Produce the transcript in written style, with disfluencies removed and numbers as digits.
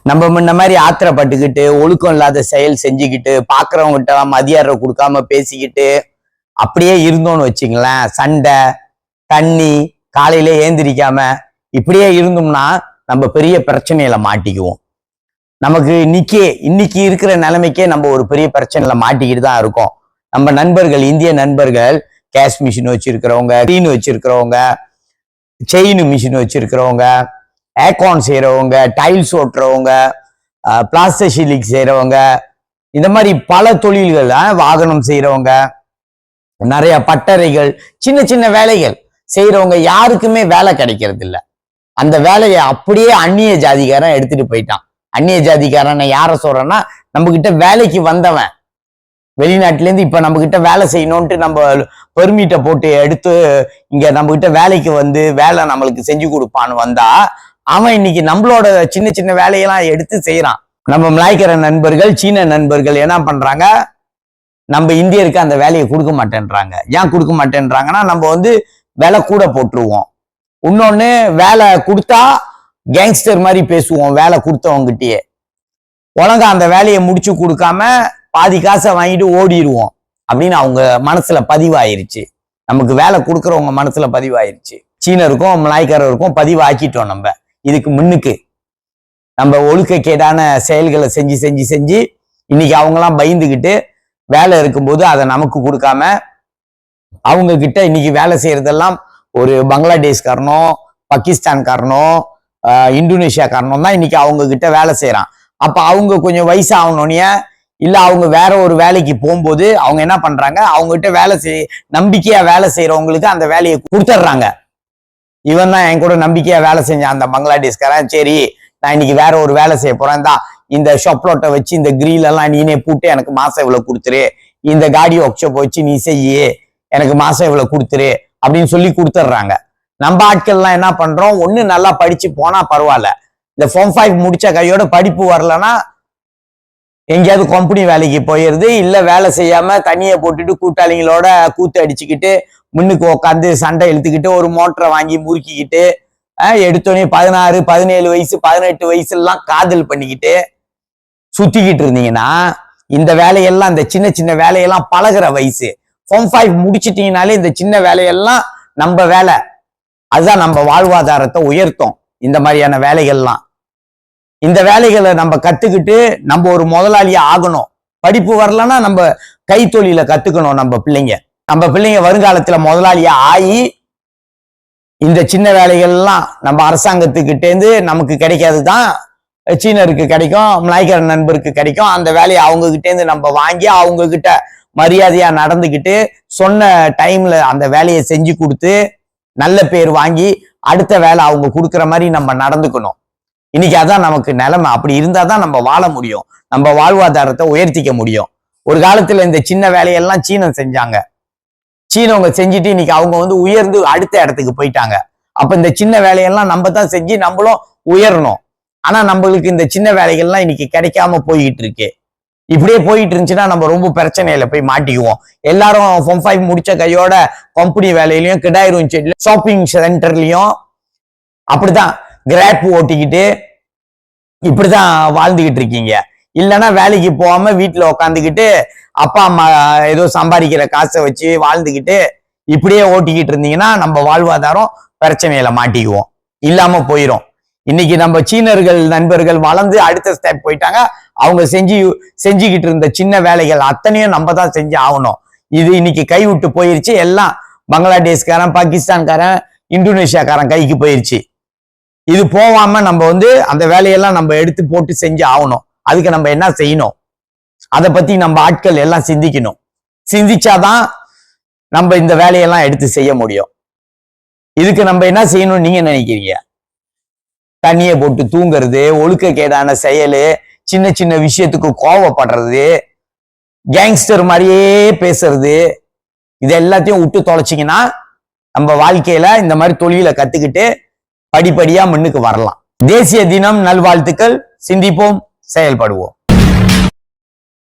நம்ம முன்ன மாதிரி ஆத்திரப்பட்டுக்கிட்டு ஒழுக்கம் இல்லாத செயல் செஞ்சுக்கிட்டு பாக்குறவங்ககிட்ட மதியாரம் கொடுக்காம பேசிக்கிட்டு அப்படியே இருந்தோம்னு வச்சுங்களேன், சண்டை தண்ணி காலையில ஏந்திரிக்காம இப்படியே இருந்தோம்னா நம்ம பெரிய பிரச்சனையில மாட்டிக்குவோம். நமக்கு இன்னைக்கு இருக்கிற நிலைமைக்கே நம்ம ஒரு பெரிய பிரச்சனையில மாட்டிக்கிட்டு தான் இருக்கோம். நம்ம நண்பர்கள், இந்திய நண்பர்கள், கேஷ் மிஷின் வச்சிருக்கிறவங்க, டீன் வச்சிருக்கிறவங்க, செயின் மிஷின் வச்சிருக்கிறவங்க, ஏகான் செய்யறவங்க, டைல்ஸ் ஓட்டுறவங்க, பிளாஸ்டிக் செய்யறவங்க, இந்த மாதிரி பல தொழில்கள், வாகனம் செய்யறவங்க, நிறைய பட்டறைகள், சின்ன சின்ன வேலைகள் செய்யறவங்க யாருக்குமே வேலை கிடைக்கிறது இல்லை. அந்த வேலையை அப்படியே அந்நிய ஜாதிகாரன் எடுத்துட்டு போயிட்டான். அந்நிய ஜாதிகாரன் யார சொல்றேன்னா, நம்ம கிட்ட வேலைக்கு வந்தவன் வெளிநாட்டுல இருந்து இப்ப நம்ம கிட்ட வேலை செய்யணும்ட்டு நம்ம பெர்மிட்டை போட்டு எடுத்து இங்க நம்ம கிட்ட வேலைக்கு வந்து வேலை நம்மளுக்கு செஞ்சு கொடுப்பான்னு வந்தா, அவன் இன்னைக்கு நம்மளோட சின்ன சின்ன வேலையெல்லாம் எடுத்து செய்யறான். நம்ம மலாய்க்கிற நண்பர்கள், சீன நண்பர்கள் என்ன பண்றாங்க, நம்ம இந்தியருக்கு அந்த வேலையை கொடுக்க மாட்டேன்றாங்க. ஏன் கொடுக்க மாட்டேன்றாங்கன்னா, நம்ம வந்து விலை கூட போட்டுருவோம். இன்னொன்னு, வேலை கொடுத்தா கேங்ஸ்டர் மாதிரி பேசுவோம். வேலை கொடுத்தவங்கிட்டயே ஒழுங்கா அந்த வேலையை முடிச்சு கொடுக்காம பாதி காசை வாங்கிட்டு ஓடிடுவோம் அப்படின்னு அவங்க மனசுல பதிவாயிருச்சு. நமக்கு வேலை கொடுக்குறவங்க மனசுல பதிவாயிருச்சு. சீனருக்கும் மலாய்க்காரருக்கும் பதிவாக்கிட்டோம். நம்ம இதுக்கு முன்னுக்கு நம்ம ஒழுக்கக்கேடான செயல்களை செஞ்சு செஞ்சு செஞ்சு இன்னைக்கு அவங்கெல்லாம் பயந்துகிட்டு வேலை இருக்கும்போது அதை நமக்கு கொடுக்காம அவங்க கிட்ட இன்னைக்கு வேலை செய்யறதெல்லாம் ஒரு பங்களாதேஷ்காரனோ, பாகிஸ்தான்காரனோ, இந்தோனேஷியாக்காரனோ தான் இன்னைக்கு அவங்க கிட்ட வேலை செய்யறான். அப்ப அவங்க கொஞ்சம் வயசு ஆகணும்னே இல்ல அவங்க வேற ஒரு வேலைக்கு போகும்போது அவங்க என்ன பண்றாங்க, அவங்க கிட்ட வேலை நம்பிக்கையா வேலை செய்யறவங்களுக்கு அந்த வேலையை கொடுத்துட்றாங்க. இவன் தான் என் கூட நம்பிக்கையா வேலை செஞ்சான் அந்த பங்களாதேஷ்காரன். சரி, நான் இன்னைக்கு வேற ஒரு வேலை செய்ய போறேன், தான் இந்த ஷொப்லோட்டை வச்சு இந்த கிரீல் எல்லாம் நீனே பூட்டு எனக்கு மாசம் இவ்வளவு கொடுத்துரு, இந்த காடி ஒர்க்ஷாப் வச்சு நீ செய்யு எனக்கு மாசம் இவ்வளவு கொடுத்துரு அப்படின்னு சொல்லி கொடுத்துட்றாங்க. நம்ம ஆட்கள்லாம் என்ன பண்றோம், ஒண்ணு நல்லா படிச்சு போனா பரவாயில்ல, இந்த Form 5 முடிச்ச கையோட படிப்பு வரலன்னா எங்கேயாவது கம்பெனி வேலைக்கு போயிடுது, இல்ல வேலை செய்யாம தண்ணியை போட்டுட்டு கூட்டாளிங்களோட கூத்து அடிச்சுக்கிட்டு முன்னுக்கு உட்காந்து சண்டை இழுத்துக்கிட்டு ஒரு மோட்டரை வாங்கி முறுக்கிக்கிட்டு எடுத்தோடனே 16, 17 வயசு 18 வயசுலாம் காதல் பண்ணிக்கிட்டு சுத்திக்கிட்டு இருந்தீங்கன்னா, இந்த வேலையெல்லாம் இந்த சின்ன சின்ன வேலையெல்லாம் பழகிற வயசு. Form 5 முடிச்சிட்டீங்கனாலே இந்த சின்ன வேலையெல்லாம் நம்ம வேலை, அதுதான் நம்ம வாழ்வாதாரத்தை உயர்த்தும். இந்த மாதிரியான வேலைகள்லாம், இந்த வேலைகளை நம்ம கத்துக்கிட்டு நம்ம ஒரு முதலாளியா ஆகணும். படிப்பு வரலன்னா நம்ம கைத்தொழில கத்துக்கணும். நம்ம பிள்ளைங்க வருங்காலத்துல முதலாளியா ஆகி இந்த சின்ன வேலைகள்லாம் நம்ம அரசாங்கத்துக்கிட்டேருந்து நமக்கு கிடைக்காதுதான் சீனருக்கு கிடைக்கும், மலாய்க்கார நண்பருக்கு கிடைக்கும். அந்த வேலையை அவங்க கிட்டேருந்து நம்ம வாங்கி அவங்க கிட்ட மரியாதையா நடந்துக்கிட்டு சொன்ன டைம்ல அந்த வேலையை செஞ்சு கொடுத்து நல்ல பேர் வாங்கி அடுத்த வேலை அவங்க கொடுக்குற மாதிரி நம்ம நடந்துக்கணும். இன்னைக்கு அதான் நமக்கு நிலைமை. அப்படி இருந்தாதான் நம்ம வாழ முடியும், நம்ம வாழ்வாதாரத்தை உயர்த்திக்க முடியும். ஒரு காலத்துல இந்த சின்ன வேலையெல்லாம் சீனம் செஞ்சாங்க. சீனவங்க செஞ்சுட்டு இன்னைக்கு அவங்க வந்து உயர்ந்து அடுத்த இடத்துக்கு போயிட்டாங்க. அப்ப இந்த சின்ன வேலையெல்லாம் நம்ம தான் செஞ்சு நம்மளும் உயரணும். ஆனா நம்மளுக்கு இந்த சின்ன வேலைகள்லாம் இன்னைக்கு கிடைக்காம போய்கிட்டு இருக்கு. இப்படியே போயிட்டு இருந்துச்சுன்னா நம்ம ரொம்ப பிரச்சனையில போய் மாட்டிக்குவோம். எல்லாரும் Form 5 முடிச்ச கையோட கம்பெனி வேலையிலயும், கிடாயிரும் ஷாப்பிங் சென்டர்லயும் அப்படிதான் கிராப் ஓட்டிக்கிட்டு இப்படிதான் வாழ்ந்துகிட்டு இருக்கீங்க. இல்லைன்னா வேலைக்கு போகாம வீட்டுல உக்காந்துக்கிட்டு அப்பா அம்மா ஏதோ சம்பாதிக்கிற காசை வச்சு வாழ்ந்துக்கிட்டு இப்படியே ஓட்டிக்கிட்டு இருந்தீங்கன்னா நம்ம வாழ்வாதாரம் பிரச்சனையில மாட்டிக்குவோம், இல்லாம போயிடும். இன்னைக்கு நம்ம சீனர்கள் நண்பர்கள் வளர்ந்து அடுத்த ஸ்டெப் போயிட்டாங்க. அவங்க செஞ்சுக்கிட்டு இருந்த சின்ன வேலைகள் அத்தனையும் நம்ம தான் செஞ்சு ஆகணும். இது இன்னைக்கு கை விட்டு போயிருச்சு. எல்லாம் பங்களாதேஷ்காரன், பாகிஸ்தான்காரன், இந்தோனேஷியாக்காரன் கைக்கு போயிருச்சு. இது போகாம நம்ம வந்து அந்த வேலையெல்லாம் நம்ம எடுத்து போட்டு செஞ்சு ஆகணும். அதுக்கு நம்ம என்ன செய்யணும், அதை பத்தி நம்ம ஆட்கள் எல்லாம் சிந்திக்கணும். சிந்திச்சாதான் நம்ம இந்த வேலையெல்லாம் எடுத்து செய்ய முடியும். இதுக்கு நம்ம என்ன செய்யணும்னு நீங்க நினைக்கிறீங்க? தண்ணியை போட்டு தூங்குறது, ஒழுக்கக்கேடான செயலு, சின்ன சின்ன விஷயத்துக்கு கோவப்படுறது, கேங்ஸ்டர் மாதிரியே பேசுறது, இது எல்லாத்தையும் விட்டு தொலைச்சிங்கன்னா நம்ம வாழ்க்கையில இந்த மாதிரி தொழிலை கத்துக்கிட்டு படிப்படியா முன்னுக்கு வரலாம். தேசிய தினம் நல்வாழ்த்துக்கள். சிந்திப்போம், செயல்படுவோம்.